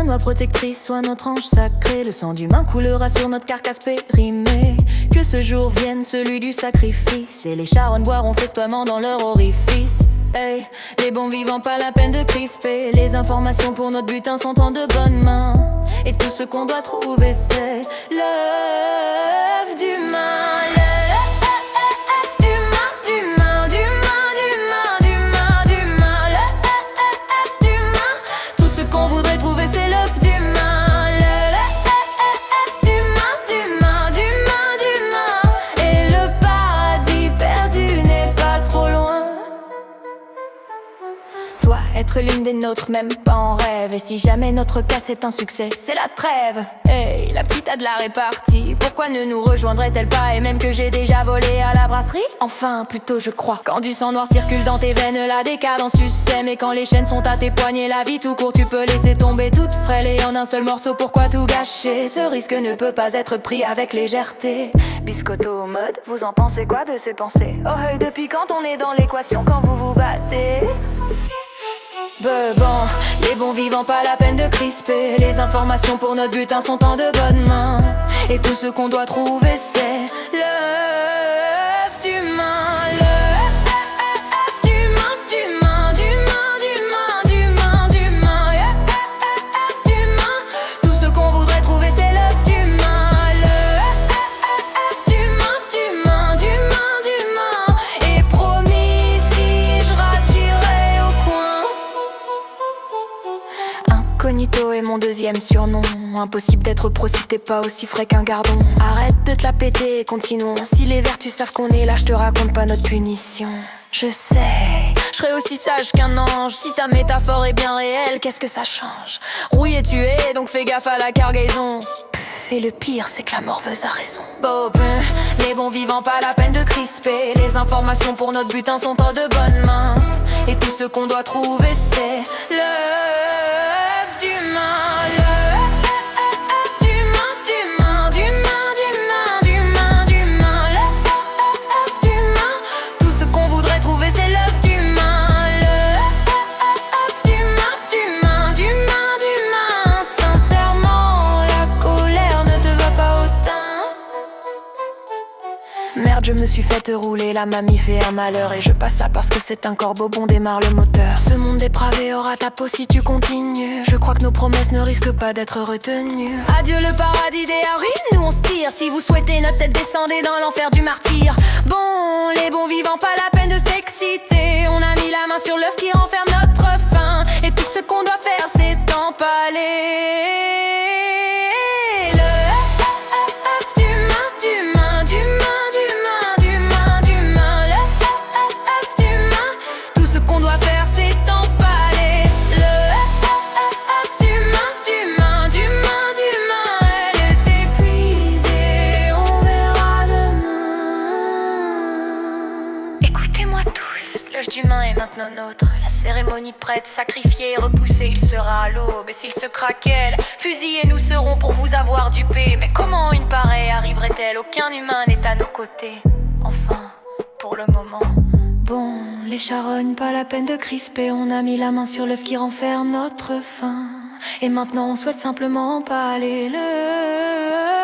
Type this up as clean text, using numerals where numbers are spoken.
noix protectrice soit notre ange sacré. Le sang d'humain coulera sur notre carcasse périmée. Que ce jour vienne, celui du sacrifice, et les charognes boiront festoiement dans leur orifice. Hey, les bons vivants, pas la peine de crisper. Les informations pour notre butin sont en de bonnes mains. Et tout ce qu'on doit trouver, c'est l'œuf d'humain. L'œuf d'humain, d'humain, d'humain, d'humain, d'humain, d'humain. L'œuf d'humain. Tout ce qu'on voudrait trouver, c'est l'œuf d'humain. L'œuf d'humain, d'humain, d'humain, d'humain. Et le paradis perdu n'est pas trop loin. Toi, être l'une des nôtres, même pas en rêve. Et si jamais notre cas c'est un succès, c'est la trêve. Hey, la petite a de la répartie. Pourquoi ne nous rejoindrait-elle pas? Et même que j'ai déjà volé à la brasserie. Enfin, plutôt je crois. Quand du sang noir circule dans tes veines, la décadence tu sais. Mais quand les chaînes sont à tes poignets, la vie tout court, tu peux laisser tomber toute frêle. Et en un seul morceau, pourquoi tout gâcher? Ce risque ne peut pas être pris avec légèreté. Biscotto au mode, vous en pensez quoi de ces pensées? Oh, depuis quand on est dans l'équation quand vous vous battez? Bon, les bons vivants, pas la peine de crisper. Les informations pour notre butin sont en de bonnes mains. Et tout ce qu'on doit trouver, c'est l'œuf d'humain. L'œuf d'humain, d'humain, d'humain, d'humain, d'humain, d'humain. L'œuf d'humain. Tout ce qu'on voudrait trouver, c'est l'œuf d'humain. L'œuf d'humain, d'humain, d'humain, d'humain. Et promis, si je rate, j'irai au coin. Incognito est mon deuxième surnom. Impossible d'être pro si t'es pas aussi frais qu'un gardon. Arrête de te la péter et continuons. Si les vertus savent qu'on est là, je te raconte pas notre punition. Je sais, je serai aussi sage qu'un ange. Si ta métaphore est bien réelle, qu'est-ce que ça change? Rouillé tu es, donc fais gaffe à la cargaison. Et le pire, c'est que la morveuse a raison. Les bons vivants, pas la peine de crisper. Les informations pour notre butin sont en de bonnes mains. Et tout ce qu'on doit trouver, c'est l'œuf d'humain. L'œuf d'humain, d'humain, d'humain, d'humain, d'humain, d'humain. L'œuf d'humain. Tout ce qu'on voudrait trouver, c'est l'œuf d'humain. L'œuf d'humain, d'humain, d'humain, d'humain. Sincèrement, la colère ne te va pas autant. Merde, je me suis fait rouler, la mamie fait un malheur. Et je passe ça parce que c'est un corbeau, bon démarre le moteur. Ce monde dépravé aura ta peau si tu continues. Je crois que nos promesses ne risquent pas d'être retenues. Adieu le paradis des ruines, nous on se tire. Si vous souhaitez notre tête, descendez dans l'enfer du martyr. Bon, les bons vivants, pas la peine de s'exciter. On a mis la main sur l'œuf qui renferme notre faim. Et tout ce qu'on doit faire, c'est empaler. Écoutez-moi tous, l'œuf d'humain est maintenant nôtre. La cérémonie prête, sacrifiée et repoussée, il sera à l'aube. Et s'il se craquait, fusillés nous serons pour vous avoir dupé. Mais comment une pareille arriverait-elle? Aucun humain n'est à nos côtés. Enfin, pour le moment. Bon, les charognes, pas la peine de crisper. On a mis la main sur l'œuf qui renferme notre faim. Et maintenant on souhaite simplement pas aller le